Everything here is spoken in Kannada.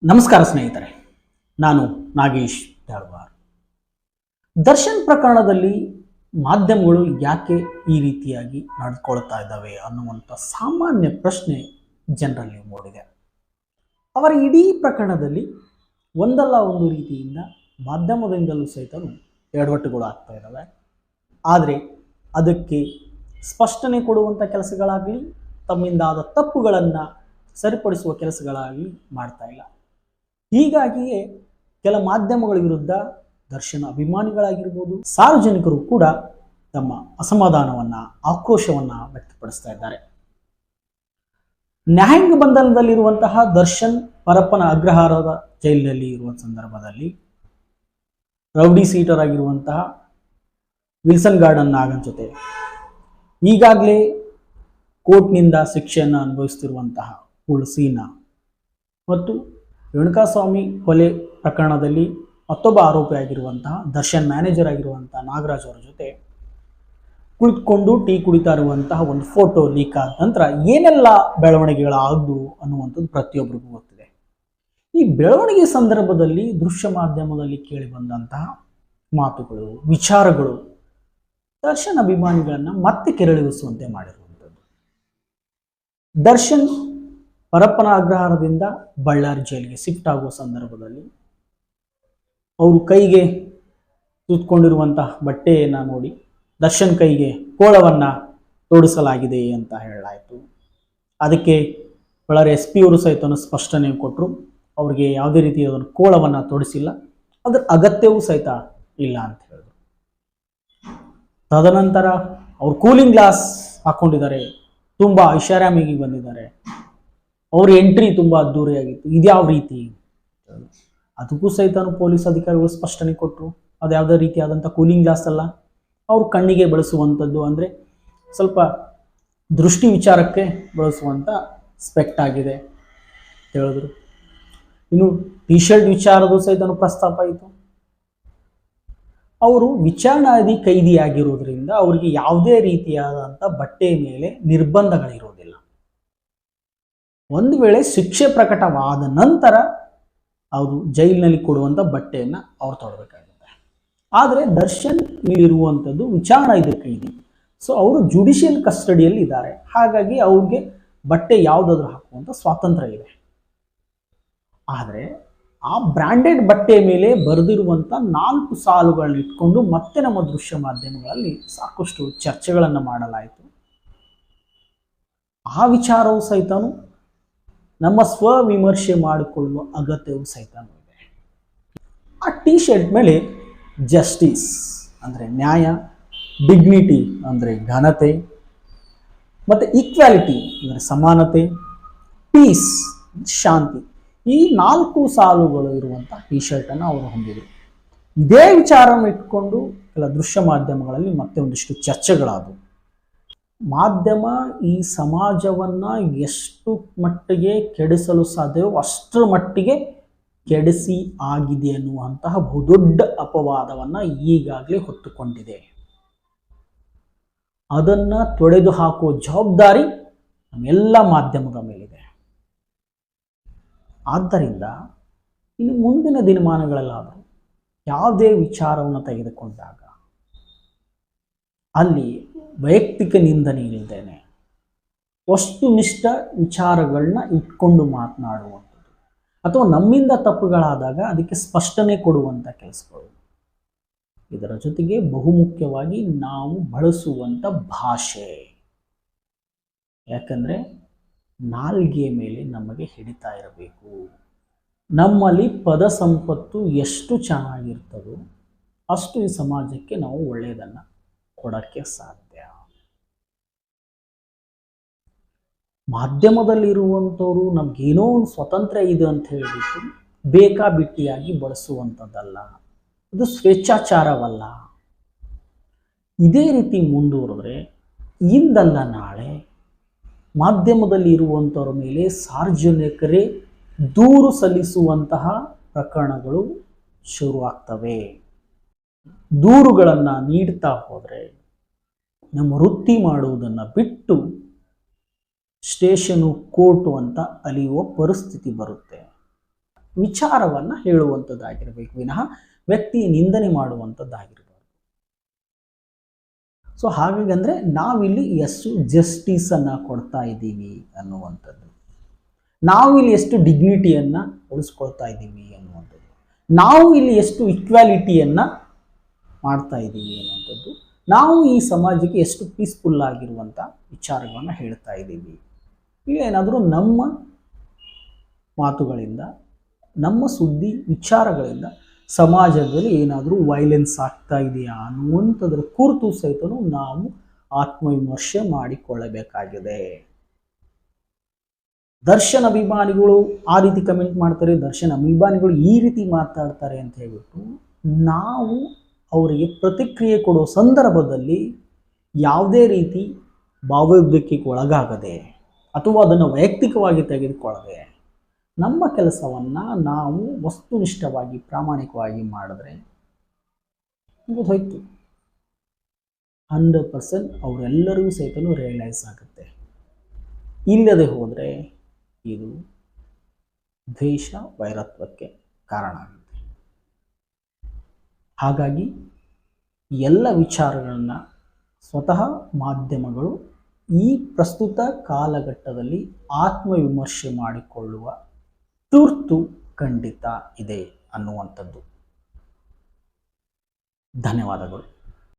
ನಮಸ್ಕಾರ ಸ್ನೇಹಿತರೆ, ನಾನು ನಾಗೇಶ್ ತಾಳ್ವಾರ್. ದರ್ಶನ್ ಪ್ರಕರಣದಲ್ಲಿ ಮಾಧ್ಯಮಗಳು ಯಾಕೆ ಈ ರೀತಿಯಾಗಿ ನಡೆದುಕೊಳ್ತಾ ಇದ್ದಾವೆ ಅನ್ನುವಂಥ ಸಾಮಾನ್ಯ ಪ್ರಶ್ನೆ ಜನರಲ್ಲಿ ಮೂಡಿದೆ. ಅವರ ಇಡೀ ಪ್ರಕರಣದಲ್ಲಿ ಒಂದಲ್ಲ ಒಂದು ರೀತಿಯಿಂದ ಮಾಧ್ಯಮದಿಂದಲೂ ಸಹಿತ ಎಡವಟ್ಟುಗಳು ಆಗ್ತಾ ಇದ್ದಾವೆ. ಆದರೆ ಅದಕ್ಕೆ ಸ್ಪಷ್ಟನೆ ಕೊಡುವಂಥ ಕೆಲಸಗಳಾಗಲಿ, ತಮ್ಮಿಂದಾದ ತಪ್ಪುಗಳನ್ನು ಸರಿಪಡಿಸುವ ಕೆಲಸಗಳಾಗಲಿ ಮಾಡ್ತಾ ಇಲ್ಲ. ಹೀಗಾಗಿಯೇ ಕೆಲ ಮಾಧ್ಯಮಗಳ ವಿರುದ್ಧ ದರ್ಶನ ಅಭಿಮಾನಿಗಳಾಗಿರ್ಬೋದು, ಸಾರ್ವಜನಿಕರು ಕೂಡ ತಮ್ಮ ಅಸಮಾಧಾನವನ್ನು, ಆಕ್ರೋಶವನ್ನು ವ್ಯಕ್ತಪಡಿಸ್ತಾ ಇದ್ದಾರೆ. ನ್ಯಾಯಾಂಗ ಬಂಧನದಲ್ಲಿರುವಂತಹ ದರ್ಶನ್ ಪರಪ್ಪನ ಅಗ್ರಹಾರದ ಜೈಲಿನಲ್ಲಿ ಇರುವ ಸಂದರ್ಭದಲ್ಲಿ ರೌಡಿ ಸೀಟರ್ ಆಗಿರುವಂತಹ ವಿಲ್ಸನ್ ಗಾರ್ಡನ್ ನಾಗನ್ ಜೊತೆ ಈಗಾಗಲೇ ಕೋರ್ಟ್ನಿಂದ ಶಿಕ್ಷೆಯನ್ನು ಅನುಭವಿಸುತ್ತಿರುವಂತಹ ಹುಳಸೀನಾ ಮತ್ತು ರೇಣುಕಾಸ್ವಾಮಿ ಕೊಲೆ ಪ್ರಕರಣದಲ್ಲಿ ಮತ್ತೊಬ್ಬ ಆರೋಪಿಯಾಗಿರುವಂತಹ ದರ್ಶನ್ ಮ್ಯಾನೇಜರ್ ಆಗಿರುವಂತಹ ನಾಗರಾಜ್ ಅವರ ಜೊತೆ ಕುಳಿತುಕೊಂಡು ಟೀ ಕುಡಿತಾ ಇರುವಂತಹ ಒಂದು ಫೋಟೋ ಲೀಕ್ ಆದ ನಂತರ ಏನೆಲ್ಲ ಬೆಳವಣಿಗೆಗಳಾದವು ಅನ್ನುವಂಥದ್ದು ಪ್ರತಿಯೊಬ್ಬರಿಗೂ ಗೊತ್ತಿದೆ. ಈ ಬೆಳವಣಿಗೆ ಸಂದರ್ಭದಲ್ಲಿ ದೃಶ್ಯ ಮಾಧ್ಯಮದಲ್ಲಿ ಕೇಳಿ ಬಂದಂತಹ ಮಾತುಗಳು, ವಿಚಾರಗಳು ದರ್ಶನ್ ಅಭಿಮಾನಿಗಳನ್ನು ಮತ್ತೆ ಕೆರಳಿಸುವಂತೆ ಮಾಡಿರುವಂಥದ್ದು. ದರ್ಶನ್ ಪರಪ್ಪನ ಅಗ್ರಹಾರದಿಂದ ಬಳ್ಳಾರಿ ಜೈಲಿಗೆ ಶಿಫ್ಟ್ ಆಗುವ ಸಂದರ್ಭದಲ್ಲಿ ಅವರು ಕೈಗೆ ಸುತ್ತಕೊಂಡಿರುವಂತಹ ಬಟ್ಟೆಯನ್ನು ನೋಡಿ ದರ್ಶನ್ ಕೈಗೆ ಕೋಳವನ್ನು ತೋಡಿಸಲಾಗಿದೆ ಅಂತ ಹೇಳಲಾಯಿತು. ಅದಕ್ಕೆ ಬಳ್ಳಾರಿ SP ಅವರು ಸಹಿತ ಸ್ಪಷ್ಟನೆ ಕೊಟ್ಟರು, ಅವ್ರಿಗೆ ಯಾವುದೇ ರೀತಿಯ ಕೋಳವನ್ನು ತೋಡಿಸಿಲ್ಲ, ಅದರ ಅಗತ್ಯವೂ ಸಹಿತ ಇಲ್ಲ ಅಂತ ಹೇಳಿದ್ರು. ತದನಂತರ ಅವರು ಕೂಲಿಂಗ್ ಗ್ಲಾಸ್ ಹಾಕ್ಕೊಂಡಿದ್ದಾರೆ, ತುಂಬ ಐಷಾರಾಮಿಗೆ ಬಂದಿದ್ದಾರೆ, ಅವ್ರ ಎಂಟ್ರಿ ತುಂಬ ಅದ್ದೂರಿಯಾಗಿತ್ತು, ಇದ್ಯಾವ ರೀತಿ? ಅದಕ್ಕೂ ಸಹಿತ ಪೊಲೀಸ್ ಅಧಿಕಾರಿಗಳು ಸ್ಪಷ್ಟನೆ ಕೊಟ್ಟರು, ಅದು ಯಾವುದೇ ರೀತಿಯಾದಂಥ ಕೂಲಿಂಗ್ ಗ್ಲಾಸ್ ಅಲ್ಲ, ಅವರು ಕಣ್ಣಿಗೆ ಬಳಸುವಂಥದ್ದು, ಅಂದರೆ ಸ್ವಲ್ಪ ದೃಷ್ಟಿ ವಿಚಾರಕ್ಕೆ ಬಳಸುವಂಥ ಸ್ಪೆಕ್ಟ್ ಆಗಿದೆ ಅಂತ ಹೇಳಿದ್ರು. ಇನ್ನು ಟಿ ಶರ್ಟ್ ವಿಚಾರದ ಸಹಿತ ಪ್ರಸ್ತಾಪ ಆಯಿತು. ಅವರು ವಿಚಾರಣಾಧಿ ಕೈದಿಯಾಗಿರೋದ್ರಿಂದ ಅವರಿಗೆ ಯಾವುದೇ ರೀತಿಯಾದಂಥ ಬಟ್ಟೆ ಮೇಲೆ ನಿರ್ಬಂಧಗಳಿರೋದಿಲ್ಲ. ಒಂದು ವೇಳೆ ಶಿಕ್ಷೆ ಪ್ರಕಟವಾದ ನಂತರ ಅವರು ಜೈಲಿನಲ್ಲಿ ಕೊಡುವಂಥ ಬಟ್ಟೆಯನ್ನು ಅವ್ರು ತೊಡಬೇಕಾಗುತ್ತೆ. ಆದರೆ ದರ್ಶನ್ ಇಲ್ಲಿರುವಂಥದ್ದು ವಿಚಾರಣಾಧಿ ಕೈದಿ, ಸೊ ಅವರು ಜುಡಿಷಿಯಲ್ ಕಸ್ಟಡಿಯಲ್ಲಿ ಇದ್ದಾರೆ. ಹಾಗಾಗಿ ಅವ್ರಿಗೆ ಬಟ್ಟೆ ಯಾವುದಾದ್ರೂ ಹಾಕುವಂಥ ಸ್ವಾತಂತ್ರ್ಯ ಇದೆ. ಆದರೆ ಆ ಬ್ರ್ಯಾಂಡೆಡ್ ಬಟ್ಟೆ ಮೇಲೆ ಬರೆದಿರುವಂಥ 4 ಸಾಲುಗಳನ್ನ ಇಟ್ಕೊಂಡು ಮತ್ತೆ ನಮ್ಮ ದೃಶ್ಯ ಮಾಧ್ಯಮಗಳಲ್ಲಿ ಸಾಕಷ್ಟು ಚರ್ಚೆಗಳನ್ನು ಮಾಡಲಾಯಿತು. ಆ ವಿಚಾರವು ಸಹಿತ ನಮ್ಮ ಸ್ವವಿಮರ್ಶೆ ಮಾಡಿಕೊಳ್ಳುವ ಅಗತ್ಯವೂ ಸಹಿತ ಇದೆ. ಆ ಟಿ ಶರ್ಟ್ ಮೇಲೆ ಜಸ್ಟಿಸ್ ಅಂದರೆ ನ್ಯಾಯ, ಡಿಗ್ನಿಟಿ ಅಂದರೆ ಘನತೆ, ಮತ್ತು ಈಕ್ವಾಲಿಟಿ ಅಂದರೆ ಸಮಾನತೆ, ಪೀಸ್ ಶಾಂತಿ, ಈ 4 ಸಾಲುಗಳು ಇರುವಂಥ ಟಿ ಶರ್ಟನ್ನು ಅವರು ಹೊಂದಿದರು. ಇದೇ ವಿಚಾರವನ್ನು ಇಟ್ಕೊಂಡು ಕೆಲ ದೃಶ್ಯ ಮಾಧ್ಯಮಗಳಲ್ಲಿ ಮತ್ತೆ ಒಂದಿಷ್ಟು ಚರ್ಚೆಗಳಾದವು. ಮಾಧ್ಯಮ ಈ ಸಮಾಜವನ್ನು ಎಷ್ಟು ಮಟ್ಟಿಗೆ ಕೆಡಿಸಲು ಸಾಧ್ಯವೋ ಅಷ್ಟರ ಮಟ್ಟಿಗೆ ಕೆಡಿಸಿ ಆಗಿದೆ ಅನ್ನುವಂತಹ ಬಹುದೊಡ್ಡ ಅಪವಾದವನ್ನು ಈಗಾಗಲೇ ಹೊತ್ತುಕೊಂಡಿದೆ. ಅದನ್ನು ತೊಡೆದು ಹಾಕುವ ಜವಾಬ್ದಾರಿ ನಮ್ಮೆಲ್ಲ ಮಾಧ್ಯಮದ ಮೇಲಿದೆ. ಆದ್ದರಿಂದ ಇನ್ನು ಮುಂದಿನ ದಿನಮಾನಗಳಲ್ಲಾದರೂ ಯಾವುದೇ ವಿಚಾರವನ್ನು ತೆಗೆದುಕೊಂಡಾಗ ಅಲ್ಲಿ ವೈಯಕ್ತಿಕ ನಿಂದನೆ ಇಲ್ಲದೇನೆ ವಸ್ತುನಿಷ್ಠ ವಿಚಾರಗಳನ್ನ ಇಟ್ಕೊಂಡು ಮಾತನಾಡುವಂಥದ್ದು, ಅಥವಾ ನಮ್ಮಿಂದ ತಪ್ಪುಗಳಾದಾಗ ಅದಕ್ಕೆ ಸ್ಪಷ್ಟನೆ ಕೊಡುವಂಥ ಕೆಲಸಗಳು. ಇದರ ಜೊತೆಗೆ ಬಹುಮುಖ್ಯವಾಗಿ ನಾವು ಬಳಸುವಂಥ ಭಾಷೆ, ಯಾಕಂದರೆ ನಾಲ್ಗೆಯ ಮೇಲೆ ನಮಗೆ ಹಿಡಿತಾ ಇರಬೇಕು. ನಮ್ಮಲ್ಲಿ ಪದ ಸಂಪತ್ತು ಎಷ್ಟು ಚೆನ್ನಾಗಿರ್ತದೋ ಅಷ್ಟು ಈ ಸಮಾಜಕ್ಕೆ ನಾವು ಒಳ್ಳೆಯದನ್ನು ಕೊಡೋಕ್ಕೆ ಸಾಧ್ಯ. ಮಾಧ್ಯಮದಲ್ಲಿರುವಂಥವ್ರು ನಮಗೇನೋ ಒಂದು ಸ್ವತಂತ್ರ ಇದೆ ಅಂತ ಹೇಳಿಬಿಟ್ಟು ಬೇಕಾಬಿಟ್ಟಿಯಾಗಿ ಬಳಸುವಂಥದ್ದಲ್ಲ, ಅದು ಸ್ವೇಚ್ಛಾಚಾರವಲ್ಲ. ಇದೇ ರೀತಿ ಮುಂದುವರೆದ್ರೆ ಇಂದಲ್ಲ ನಾಳೆ ಮಾಧ್ಯಮದಲ್ಲಿ ಇರುವಂಥವ್ರ ಮೇಲೆ ಸಾರ್ವಜನಿಕರೇ ದೂರು ಸಲ್ಲಿಸುವಂತಹ ಪ್ರಕರಣಗಳು ಶುರುವಾಗ್ತವೆ. ದೂರುಗಳನ್ನು ನೀಡ್ತಾ ಹೋದರೆ ನಮ್ಮ ವೃತ್ತಿ ಮಾಡುವುದನ್ನು ಬಿಟ್ಟು ಸ್ಟೇಷನು, ಕೋರ್ಟು ಅಂತ ಅಲಿಯುವ ಪರಿಸ್ಥಿತಿ ಬರುತ್ತೆ. ವಿಚಾರವನ್ನ ಹೇಳುವಂಥದ್ದಾಗಿರಬೇಕು ವಿನಃ ವ್ಯಕ್ತಿಯ ನಿಂದನೆ ಮಾಡುವಂಥದ್ದಾಗಿರಬಾರ್ದು. ಸೊ ಹಾಗಾಗಿ ಅಂದ್ರೆ ನಾವಿಲ್ಲಿ ಎಷ್ಟು ಜಸ್ಟಿಸ್ ಅನ್ನ ಕೊಡ್ತಾ ಇದ್ದೀವಿ ಅನ್ನುವಂಥದ್ದು, ನಾವಿಲ್ಲಿ ಎಷ್ಟು ಡಿಗ್ನಿಟಿಯನ್ನ ಉಳಿಸ್ಕೊಳ್ತಾ ಇದ್ದೀವಿ ಅನ್ನುವಂಥದ್ದು, ನಾವು ಇಲ್ಲಿ ಎಷ್ಟು ಇಕ್ವಾಲಿಟಿಯನ್ನ ಮಾಡ್ತಾ ಇದ್ದೀವಿ ಅನ್ನುವಂಥದ್ದು, ನಾವು ಈ ಸಮಾಜಕ್ಕೆ ಎಷ್ಟು ಪೀಸ್ಫುಲ್ ಆಗಿರುವಂಥ ವಿಚಾರಗಳನ್ನು ಹೇಳ್ತಾ ಇದ್ದೀವಿ. ಏನಾದರೂ ನಮ್ಮ ಮಾತುಗಳಿಂದ, ನಮ್ಮ ಸುದ್ದಿ ವಿಚಾರಗಳಿಂದ ಸಮಾಜದಲ್ಲಿ ಏನಾದರೂ ವೈಲೆನ್ಸ್ ಆಗ್ತಾ ಇದೆಯಾ ಅನ್ನುವಂಥದ್ರ ಕುರಿತು ಸಹಿತ ನಾವು ಆತ್ಮವಿಮರ್ಶೆ ಮಾಡಿಕೊಳ್ಳಬೇಕಾಗಿದೆ. ದರ್ಶನ್ ಅಭಿಮಾನಿಗಳು ಆ ರೀತಿ ಕಮೆಂಟ್ ಮಾಡ್ತಾರೆ, ದರ್ಶನ್ ಅಭಿಮಾನಿಗಳು ಈ ರೀತಿ ಮಾತಾಡ್ತಾರೆ ಅಂತ ಹೇಳ್ಬಿಟ್ಟು ನಾವು ಅವರಿಗೆ ಪ್ರತಿಕ್ರಿಯೆ ಕೊಡುವ ಸಂದರ್ಭದಲ್ಲಿ ಯಾವುದೇ ರೀತಿ ಭಾವೋದ್ವೇಗಕ್ಕೆ ಒಳಗಾಗದೆ ಅಥವಾ ಅದನ್ನು ವೈಯಕ್ತಿಕವಾಗಿ ತೆಗೆದುಕೊಳ್ಳದೆ ನಮ್ಮ ಕೆಲಸವನ್ನು ನಾವು ವಸ್ತುನಿಷ್ಠವಾಗಿ ಪ್ರಾಮಾಣಿಕವಾಗಿ ಮಾಡಿದ್ರೆ ಗೊತ್ತಾಯ್ತು 100% ಅವರೆಲ್ಲರಿಗೂ ಸಹಿತ ರಿಯಲೈಸ್ ಆಗುತ್ತೆ. ಇಲ್ಲದೆ ಹೋದರೆ ಇದು ದ್ವೇಷ ವೈರತ್ವಕ್ಕೆ ಕಾರಣ ಆಗುತ್ತೆ. ಹಾಗಾಗಿ ಎಲ್ಲ ವಿಚಾರಗಳನ್ನು ಸ್ವತಃ ಮಾಧ್ಯಮಗಳು ಈ ಪ್ರಸ್ತುತ ಕಾಲಘಟ್ಟದಲ್ಲಿ ಆತ್ಮವಿಮರ್ಶೆ ಮಾಡಿಕೊಳ್ಳುವ ತುರ್ತು ಖಂಡಿತ ಇದೆ ಅನ್ನುವಂಥದ್ದು. ಧನ್ಯವಾದಗಳು.